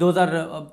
2000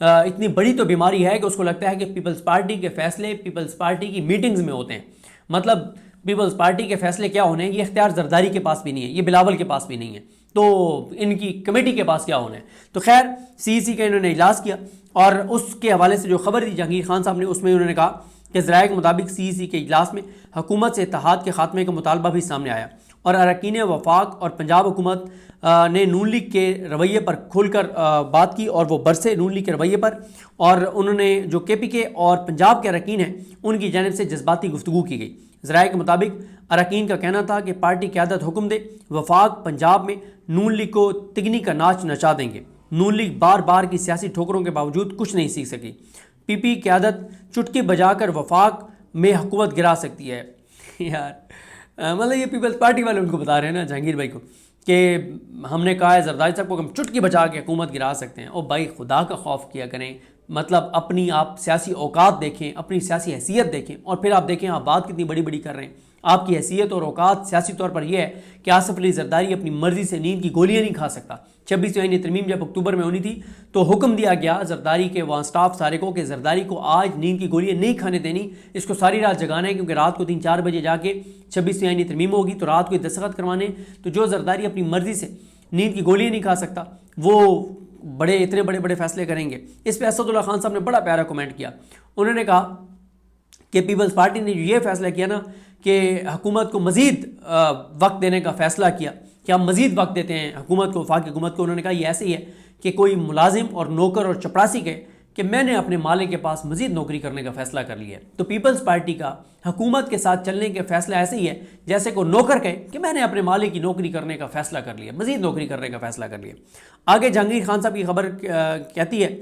اتنی بڑی تو بیماری ہے کہ اس کو لگتا ہے کہ پیپلز پارٹی کے فیصلے پیپلز پارٹی کی میٹنگز میں ہوتے ہیں. مطلب پیپلز پارٹی کے فیصلے کیا ہونے ہیں یہ اختیار زرداری کے پاس بھی نہیں ہے، یہ بلاول کے پاس بھی نہیں ہے، تو ان کی کمیٹی کے پاس کیا ہونا ہے. تو خیر سی سی کا انہوں نے اجلاس کیا اور اس کے حوالے سے جو خبر دی جہانگیر خان صاحب نے، اس میں انہوں نے کہا کہ ذرائع کے مطابق سی سی کے اجلاس میں حکومت سے اتحاد کے خاتمے کا مطالبہ بھی سامنے آیا اور اراکین وفاق اور پنجاب حکومت نے نون لیگ کے رویے پر کھل کر بات کی اور وہ برسے نون لیگ کے رویے پر، اور انہوں نے جو کے پی کے اور پنجاب کے اراکین ہیں ان کی جانب سے جذباتی گفتگو کی گئی. ذرائع کے مطابق اراکین کا کہنا تھا کہ پارٹی قیادت حکم دے، وفاق پنجاب میں نون لیگ کو تگنی کا ناچ نچا دیں گے. نون لیگ بار بار کی سیاسی ٹھوکروں کے باوجود کچھ نہیں سیکھ سکی. پی پی قیادت چٹکی بجا کر وفاق میں حکومت گرا سکتی ہے. یار مطلب یہ پیپلز پارٹی والے ان کو بتا رہے ہیں نا جہانگیر بھائی کو کہ ہم نے کہا ہے زرداری صاحب کو ہم چٹکی بجا کے حکومت گرا سکتے ہیں. او بھائی خدا کا خوف کیا کریں، مطلب اپنی آپ سیاسی اوقات دیکھیں، اپنی سیاسی حیثیت دیکھیں، اور پھر آپ دیکھیں آپ بات کتنی بڑی بڑی کر رہے ہیں. آپ کی حیثیت اور اوقات سیاسی طور پر یہ ہے کہ آصف علی زرداری اپنی مرضی سے نیند کی گولیاں نہیں کھا سکتا. 26ویں آئینی ترمیم جب اکتوبر میں ہونی تھی تو حکم دیا گیا زرداری کے وہاں سٹاف سارے کو کہ زرداری کو آج نیند کی گولیاں نہیں کھانے دینی، اس کو ساری رات جگانا ہے، کیونکہ رات کو 3-4 بجے جا کے 26ویں آئینی ترمیم ہوگی تو رات کو دستخط کروانے. تو جو زرداری اپنی مرضی سے نیند کی گولیاں نہیں کھا سکتا وہ اتنے بڑے بڑے فیصلے کریں گے. اس پہ اسد اللہ خان صاحب نے بڑا پیارا کمنٹ کیا. انہوں نے کہا کہ پیپلز پارٹی نے جو یہ فیصلہ کیا نا کہ حکومت کو مزید وقت دینے کا فیصلہ کیا کہ ہم مزید وقت دیتے ہیں حکومت کو، وفاقی حکومت کو، انہوں نے کہا یہ ایسے ہی ہے کہ کوئی ملازم اور نوکر اور چپراسی کہے کہ میں نے اپنے مالک کے پاس مزید نوکری کرنے کا فیصلہ کر لیا ہے. تو پیپلز پارٹی کا حکومت کے ساتھ چلنے کے فیصلہ ایسے ہی ہے جیسے کوئی نوکر کہے کہ میں نے اپنے مالک کی نوکری کرنے کا فیصلہ کر لیا، مزید نوکری کرنے کا فیصلہ کر لیا. آگے جہانگیر خان صاحب کی خبر کہتی ہے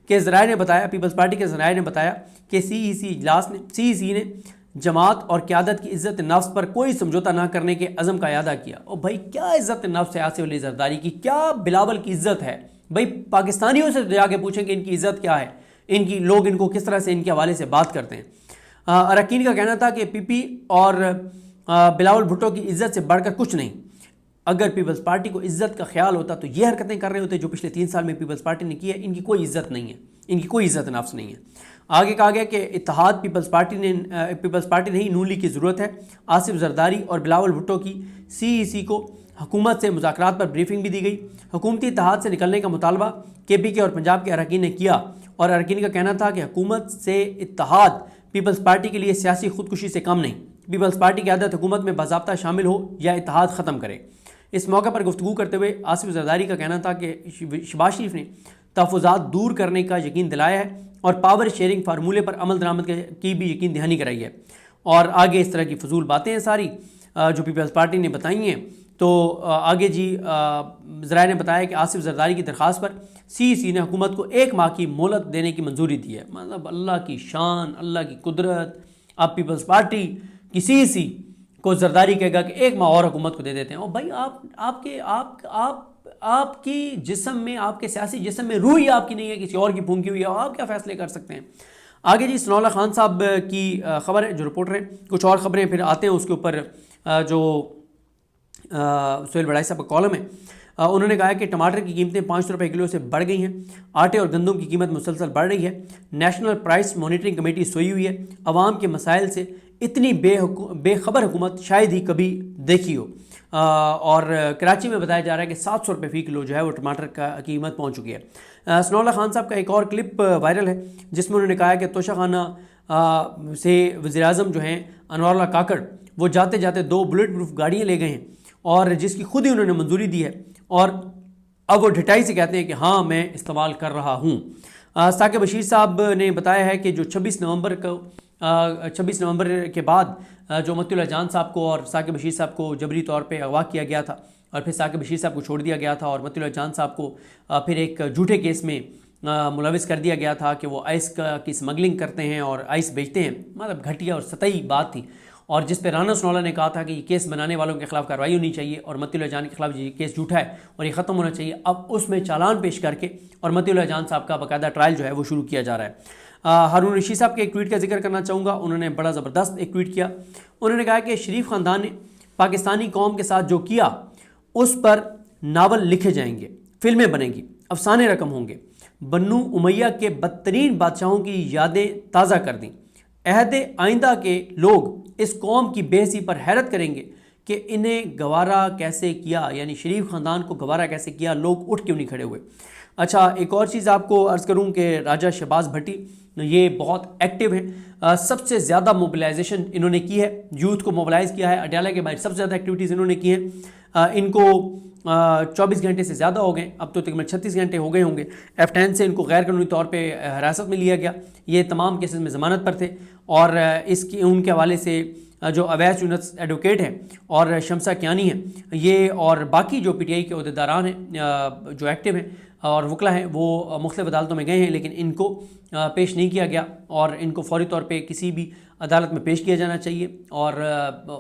کہ ذرائع نے بتایا، پیپلز پارٹی کے ذرائع نے بتایا کہ سی سی نے جماعت اور قیادت کی عزت نفس پر کوئی سمجھوتا نہ کرنے کے عزم کا اعادہ کیا. اور بھائی کیا عزت نفس ہے آصف علی زرداری کی، کیا بلاول کی عزت ہے؟ بھائی پاکستانیوں سے جا کے پوچھیں کہ ان کی عزت کیا ہے، ان کی لوگ ان کو کس طرح سے ان کے حوالے سے بات کرتے ہیں. اراکین کا کہنا تھا کہ پی پی اور بلاول بھٹو کی عزت سے بڑھ کر کچھ نہیں. اگر پیپلز پارٹی کو عزت کا خیال ہوتا تو یہ حرکتیں کر رہے ہوتے جو پچھلے 3 سال میں پیپلز پارٹی نے کی ہے. ان کی کوئی عزت نہیں ہے، ان کی کوئی عزت نفس نہیں ہے. آگے کہا گیا کہ اتحاد پیپلز پارٹی نہیں نون لیگ کی ضرورت ہے. آصف زرداری اور بلاول بھٹو کی سی کو حکومت سے مذاکرات پر بریفنگ بھی دی گئی. حکومتی اتحاد سے نکلنے کا مطالبہ کے پی کے اور پنجاب کے اراکین نے کیا اور اراکین کا کہنا تھا کہ حکومت سے اتحاد پیپلز پارٹی کے لیے سیاسی خودکشی سے کم نہیں. پیپلز پارٹی کی عادت حکومت میں باضابطہ شامل ہو یا اتحاد ختم کرے. اس موقع پر گفتگو کرتے ہوئے آصف زرداری کا کہنا تھا کہ شہباز شریف نے تحفظات دور کرنے کا یقین دلایا ہے اور پاور شیئرنگ فارمولے پر عمل درآمد کی بھی یقین دہانی کرائی ہے. اور آگے اس طرح کی فضول باتیں ہیں ساری جو پیپلز پارٹی نے بتائی ہیں. تو آگے جی ذرائع نے بتایا کہ آصف زرداری کی درخواست پر سی نے حکومت کو 1 ماہ کی مہلت دینے کی منظوری دی ہے. مطلب اللہ کی شان، اللہ کی قدرت. اب پیپلز پارٹی کی سی کو زرداری کہے گا کہ 1 ماہ اور حکومت کو دے دیتے ہیں. اور بھائی آپ کی جسم میں، آپ کے سیاسی جسم میں روح ہی آپ کی نہیں ہے، کسی اور کی پھونکی ہوئی ہے، آپ کیا فیصلے کر سکتے ہیں؟ آگے جی ثناء اللہ خان صاحب کی خبر ہے جو رپورٹر ہیں، کچھ اور خبریں پھر آتے ہیں اس کے اوپر جو سہیل بڑائی صاحب کا کالم ہے. انہوں نے کہا کہ ٹماٹر کی قیمتیں 500 روپے کلو سے بڑھ گئی ہیں. آٹے اور گندم کی قیمت مسلسل بڑھ رہی ہے. نیشنل پرائس مانیٹرنگ کمیٹی سوئی ہوئی ہے. عوام کے مسائل سے اتنی بے خبر حکومت شاید ہی کبھی دیکھی ہو. اور کراچی میں بتایا جا رہا ہے کہ 700 روپے فی کلو جو ہے وہ ٹماٹر کا قیمت پہنچ چکی ہے. ثناء اللہ خان صاحب کا ایک اور کلپ وائرل ہے جس میں انہوں نے کہا کہ توشہ خانہ سے وزیر اعظم جو ہیں انوار اللہ کاکڑ وہ جاتے جاتے 2 بلٹ پروف گاڑیاں لے گئے ہیں اور جس کی خود ہی انہوں نے منظوری دی ہے اور اب وہ ڈٹائی سے کہتے ہیں کہ ہاں میں استعمال کر رہا ہوں. ثاقب بشیر صاحب نے بتایا ہے کہ جو 26 نومبر کے بعد جو متی اللہ جان صاحب کو اور ثاقب بشیر صاحب کو جبری طور پہ اغوا کیا گیا تھا اور پھر ثاقب بشیر صاحب کو چھوڑ دیا گیا تھا اور متی اللہ جان صاحب کو پھر ایک جھوٹے کیس میں ملوث کر دیا گیا تھا کہ وہ آئس کی اسمگلنگ کرتے ہیں اور آئس بیچتے ہیں. مطلب گھٹیا اور سطحی بات تھی اور جس پہ رانا ثناء اللہ نے کہا تھا کہ یہ کیس بنانے والوں کے خلاف کارروائی ہونی چاہیے اور متی اللہ جان کے خلاف یہ کیس جھوٹا ہے اور یہ ختم ہونا چاہیے. اب اس میں چالان پیش کر کے اور متی اللہ جان صاحب کا باقاعدہ ٹرائل جو ہے وہ شروع کیا جا رہا ہے. ہارون رشید صاحب کے ایک ٹویٹ کا ذکر کرنا چاہوں گا. انہوں نے بڑا زبردست ایک ٹویٹ کیا. انہوں نے کہا کہ شریف خاندان نے پاکستانی قوم کے ساتھ جو کیا اس پر ناول لکھے جائیں گے، فلمیں بنیں گی، افسانے رقم ہوں گے، بنو امیہ کے بدترین بادشاہوں کی یادیں تازہ کر دیں۔ عہد آئندہ کے لوگ اس قوم کی بے حسی پر حیرت کریں گے کہ انہیں گوارا کیسے کیا، یعنی شریف خاندان کو گوارا کیسے کیا، لوگ اٹھ کیوں نہیں کھڑے ہوئے۔ اچھا، ایک اور چیز آپ کو عرض کروں کہ راجہ شہباز بھٹی یہ بہت ایکٹیو ہیں، سب سے زیادہ موبلائزیشن انہوں نے کی ہے، یوتھ کو موبلائز کیا ہے، اڈیالہ کے باہر سب سے زیادہ ایکٹیویٹیز انہوں نے کی ہیں۔ ان کو 24 گھنٹے سے زیادہ ہو گئے، اب تو تقریباً 36 گھنٹے ہو گئے ہوں گے۔ F10 سے ان کو غیر قانونی طور پہ حراست میں لیا گیا، یہ تمام کیسز میں ضمانت پر تھے، اور ان کے حوالے سے جو اویس یونس ایڈوکیٹ ہیں اور شمسہ کیانی ہیں، یہ اور باقی جو پی ٹی آئی کے عہدیداران ہیں جو ایکٹیو ہیں اور وکلا ہیں، وہ مختلف عدالتوں میں گئے ہیں، لیکن ان کو پیش نہیں کیا گیا، اور ان کو فوری طور پہ کسی بھی عدالت میں پیش کیا جانا چاہیے، اور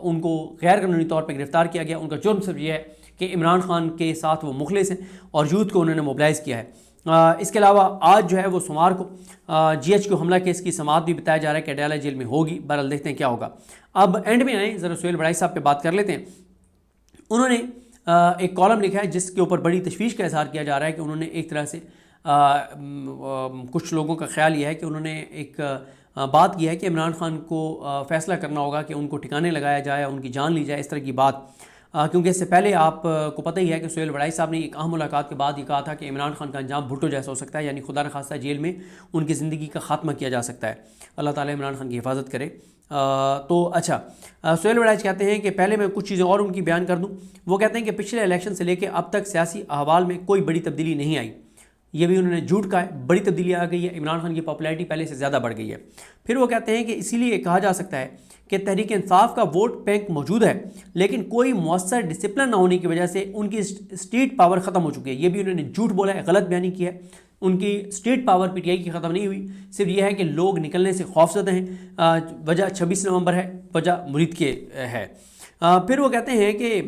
ان کو غیر قانونی طور پہ گرفتار کیا گیا۔ ان کا جرم صرف یہ ہے کہ عمران خان کے ساتھ وہ مخلص ہیں اور یوتھ کو انہوں نے موبلائز کیا ہے۔ اس کے علاوہ آج جو ہے وہ سوموار کو جی ایچ کو حملہ کیس کی سماعت بھی بتایا جا رہا ہے کہ اڈیالہ جیل میں ہوگی، بہرحال دیکھتے ہیں کیا ہوگا۔ اب اینڈ میں آئیں، ذرا سہیل بڑائی صاحب پہ بات کر لیتے ہیں۔ انہوں نے ایک کالم لکھا ہے جس کے اوپر بڑی تشویش کا اظہار کیا جا رہا ہے کہ انہوں نے ایک طرح سے کچھ لوگوں کا خیال یہ ہے کہ انہوں نے ایک بات کی ہے کہ عمران خان کو فیصلہ کرنا ہوگا کہ ان کو ٹھکانے لگایا جائے، ان کی جان لی جائے، اس طرح کی بات، کیونکہ اس سے پہلے آپ کو پتہ ہی ہے کہ سہیل بڑائی صاحب نے ایک اہم ملاقات کے بعد یہ کہا تھا کہ عمران خان کا انجام بھٹو جیسا ہو سکتا ہے، یعنی خدا نخواستہ جیل میں ان کی زندگی کا خاتمہ کیا جا سکتا ہے۔ اللہ تعالیٰ عمران خان کی حفاظت کرے۔ تو اچھا، سہیل بڑائی کہتے ہیں کہ پہلے میں کچھ چیزیں اور ان کی بیان کر دوں۔ وہ کہتے ہیں کہ پچھلے الیکشن سے لے کے اب تک سیاسی احوال میں کوئی بڑی تبدیلی نہیں آئی، یہ بھی انہوں نے جھوٹ کہا ہے، بڑی تبدیلی آ گئی ہے، عمران خان کی پاپولیرٹی پہلے سے زیادہ بڑھ گئی ہے۔ پھر وہ کہتے ہیں کہ اسی لیے کہا جا سکتا ہے کہ تحریک انصاف کا ووٹ بینک موجود ہے، لیکن کوئی مؤثر ڈسپلن نہ ہونے کی وجہ سے ان کی اسٹیٹ پاور ختم ہو چکی ہے۔ یہ بھی انہوں نے جھوٹ بولا ہے، غلط بیانی کی ہے۔ ان کی state power P T I کی ختم نہیں ہوئی، صرف یہ ہے کہ لوگ نکلنے سے خوفزدہ ہیں۔ وجہ 26 نومبر ہے، وجہ مرید کے ہے۔ پھر وہ کہتے ہیں کہ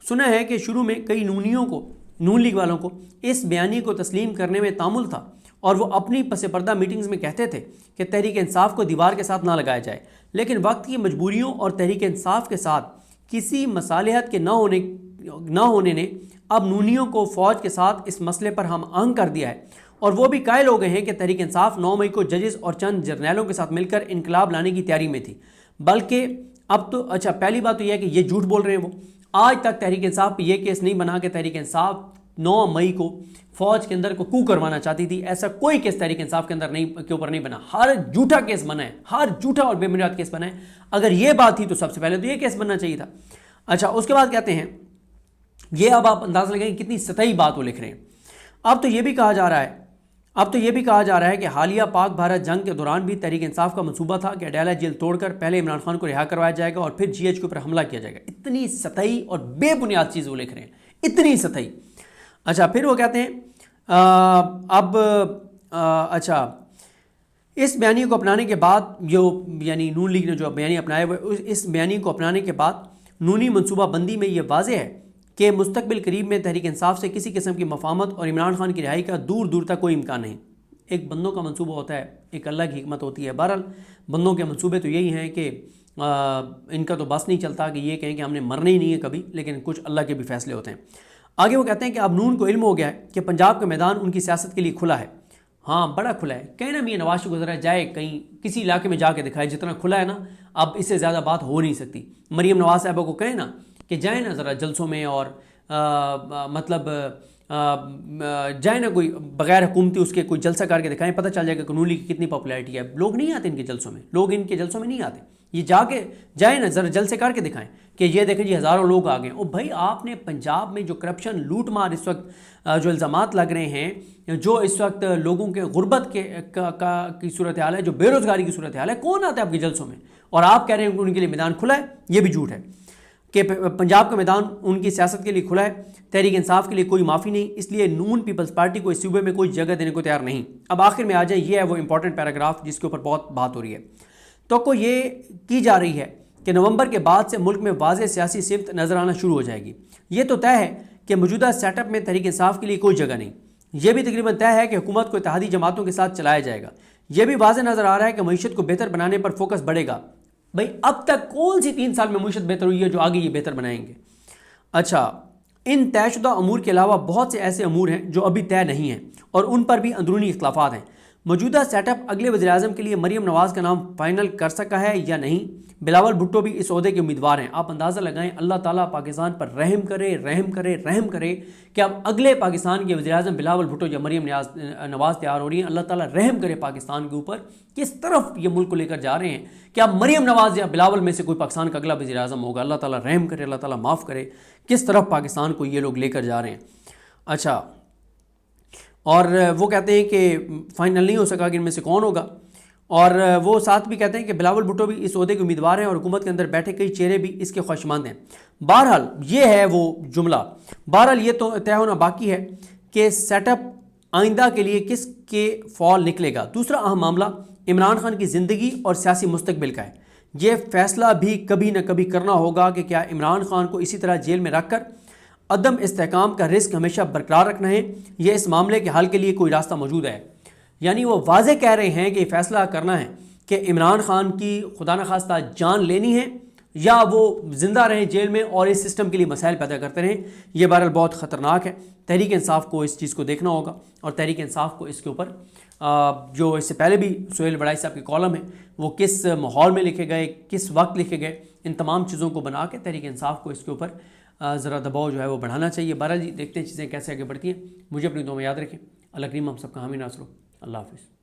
سنا ہے کہ شروع میں کئی نون لیگ والوں کو اس بیانی کو تسلیم کرنے میں تعامل تھا، اور وہ اپنی پس پردہ میٹنگز میں کہتے تھے کہ تحریک انصاف کو دیوار کے ساتھ نہ لگایا جائے، لیکن وقت کی مجبوریوں اور تحریک انصاف کے ساتھ کسی مصالحت کے نہ ہونے نے اب نونیوں کو فوج کے ساتھ اس مسئلے پر ہم آہنگ کر دیا ہے، اور وہ بھی قائل ہو گئے ہیں کہ تحریک انصاف 9 مئی کو ججز اور چند جرنیلوں کے ساتھ مل کر انقلاب لانے کی تیاری میں تھی۔ بلکہ اب تو اچھا، پہلی بات تو یہ ہے کہ یہ جھوٹ بول رہے ہیں وہ۔ آج تک تحریک انصاف پہ یہ کیس نہیں بنا کہ تحریک انصاف 9 مئی کو فوج کے اندر کو coup کروانا چاہتی تھی، ایسا کوئی کیس تحریک انصاف کے اندر کے اوپر نہیں بنا۔ ہر جھوٹا کیس بنا ہے، ہر جھوٹا اور بے بنیاد کیس بنا ہے۔ اگر یہ بات تھی تو سب سے پہلے تو یہ کیس بننا چاہیے تھا۔ اچھا، اس کے بعد کہتے ہیں، یہ اب آپ اندازہ لگائیں کہ کتنی سطحی بات وہ لکھ رہے ہیں۔ اب تو یہ بھی کہا جا رہا ہے کہ حالیہ پاک بھارت جنگ کے دوران بھی تحریک انصاف کا منصوبہ تھا کہ اڈیالہ جیل توڑ کر پہلے عمران خان کو رہا کروایا جائے گا اور پھر جی ایچ کے اوپر حملہ کیا جائے گا۔ اتنی سطحی اور بے بنیاد چیز وہ لکھ رہے ہیں، اتنی سطحی۔ اچھا، پھر وہ کہتے ہیں اچھا، اس بیانی کو اپنانے کے بعد یعنی نون لیگ نے جو بیانی اپنایا ہوئے، اس بیانی کو اپنانے کے بعد نونی منصوبہ بندی میں یہ واضح ہے کہ مستقبل قریب میں تحریک انصاف سے کسی قسم کی مفاہمت اور عمران خان کی رہائی کا دور دور تک کوئی امکان نہیں۔ ایک بندوں کا منصوبہ ہوتا ہے، ایک اللہ کی حکمت ہوتی ہے۔ بہرحال بندوں کے منصوبے تو یہی ہیں کہ ان کا تو بس نہیں چلتا کہ یہ کہیں کہ ہم نے مرنا ہی نہیں ہے کبھی، لیکن کچھ اللہ کے بھی فیصلے ہوتے ہیں۔ آگے وہ کہتے ہیں کہ اب نون کو علم ہو گیا ہے کہ پنجاب کا میدان ان کی سیاست کے لیے کھلا ہے۔ ہاں، بڑا کھلا ہے۔ کہیں نا میاں نواز شریف گزرا جائے کہیں کسی علاقے میں جا کے دکھائے، جتنا کھلا ہے نا اب اس سے زیادہ بات ہو نہیں سکتی۔ مریم نواز صاحبہ کو کہیں نا کہ جائیں نا ذرا جلسوں میں، اور مطلب جائیں نا کوئی بغیر حکومتی اس کے کوئی جلسہ کر کے دکھائیں، پتہ چل جائے گا کہ نون لیگ کی کتنی پاپولیرٹی ہے۔ لوگ نہیں آتے ان کے جلسوں میں، لوگ ان کے جلسوں میں نہیں آتے۔ یہ جائیں نا ذرا جلسے کر کے دکھائیں کہ یہ دیکھیں جی ہزاروں لوگ آ گئے۔ او بھائی، آپ نے پنجاب میں جو کرپشن، لوٹ مار اس وقت جو الزامات لگ رہے ہیں، جو اس وقت لوگوں کے غربت کی صورتحال ہے، جو بے روزگاری کی صورتحال ہے، کون آتا ہے آپ کے جلسوں میں؟ اور آپ کہہ رہے ہیں کہ ان کے لیے میدان کھلا ہے۔ یہ بھی جھوٹ ہے کہ پنجاب کا میدان ان کی سیاست کے لیے کھلا ہے، تحریک انصاف کے لیے کوئی معافی نہیں، اس لیے نون پیپلز پارٹی کو اس صوبے میں کوئی جگہ دینے کو تیار نہیں۔ اب آخر میں آ جائیں، یہ ہے وہ امپورٹنٹ پیراگراف جس کے اوپر بہت بات ہو رہی ہے۔ تو یہ کی جا رہی ہے کہ نومبر کے بعد سے ملک میں واضح سیاسی سمت نظر آنا شروع ہو جائے گی۔ یہ تو طے ہے کہ موجودہ سیٹ اپ میں تحریک انصاف کے لیے کوئی جگہ نہیں۔ یہ بھی تقریباً طے ہے کہ حکومت کو اتحادی جماعتوں کے ساتھ چلایا جائے گا۔ یہ بھی واضح نظر آ رہا ہے کہ معیشت کو بہتر بنانے پر فوکس بڑھے گا۔ بھائی، اب تک کون سی 3 سال میں معیشت بہتر ہوئی ہے جو آگے یہ بہتر بنائیں گے؟ اچھا، ان طے شدہ امور کے علاوہ بہت سے ایسے امور ہیں جو ابھی طے نہیں ہیں اور ان پر بھی اندرونی اختلافات ہیں۔ موجودہ سیٹ اپ اگلے وزیر اعظم کے لیے مریم نواز کا نام فائنل کر سکا ہے یا نہیں؟ بلاول بھٹو بھی اس عہدے کے امیدوار ہیں۔ آپ اندازہ لگائیں، اللہ تعالیٰ پاکستان پر رحم کرے، رحم کرے، رحم کرے کہ اب اگلے پاکستان کے وزیر اعظم بلاول بھٹو یا مریم نواز تیار ہو رہی ہیں۔ اللہ تعالیٰ رحم کرے پاکستان کے اوپر، کس طرف یہ ملک کو لے کر جا رہے ہیں کہ اب مریم نواز یا بلاول میں سے کوئی پاکستان کا اگلا وزیر اعظم ہوگا۔ اللہ تعالیٰ رحم کرے، اللہ تعالیٰ معاف کرے، کس طرف پاکستان کو یہ لوگ لے کر جا رہے ہیں۔ اچھا، اور وہ کہتے ہیں کہ فائنل نہیں ہو سکا کہ ان میں سے کون ہوگا، اور وہ ساتھ بھی کہتے ہیں کہ بلاول بھٹو بھی اس عہدے کے امیدوار ہیں اور حکومت کے اندر بیٹھے کئی چہرے بھی اس کے خواہشمند ہیں۔ بہرحال یہ ہے وہ جملہ، بہرحال یہ تو طے ہونا باقی ہے کہ سیٹ اپ آئندہ کے لیے کس کے فال نکلے گا۔ دوسرا اہم معاملہ عمران خان کی زندگی اور سیاسی مستقبل کا ہے۔ یہ فیصلہ بھی کبھی نہ کبھی کرنا ہوگا کہ کیا عمران خان کو اسی طرح جیل میں رکھ کر عدم استحکام کا رسک ہمیشہ برقرار رکھنا ہے، یہ اس معاملے کے حل کے لیے کوئی راستہ موجود ہے۔ یعنی وہ واضح کہہ رہے ہیں کہ یہ فیصلہ کرنا ہے کہ عمران خان کی خدا نخواستہ جان لینی ہے یا وہ زندہ رہیں جیل میں اور اس سسٹم کے لیے مسائل پیدا کرتے رہیں۔ یہ بہرحال بہت خطرناک ہے۔ تحریک انصاف کو اس چیز کو دیکھنا ہوگا، اور تحریک انصاف کو اس کے اوپر جو اس سے پہلے بھی سہیل وڑائی صاحب کے کالم ہیں وہ کس ماحول میں لکھے گئے، کس وقت لکھے گئے، ان تمام چیزوں کو بنا کے تحریک انصاف کو اس کے اوپر ذرا دباؤ جو ہے وہ بڑھانا چاہیے۔ بہرحال جی دیکھتے ہیں چیزیں کیسے آگے بڑھتی ہیں۔ مجھے اپنی دعا میں یاد رکھیں۔ اللہ کریم ہم سب کا حامی ناصر ہو۔ اللہ حافظ۔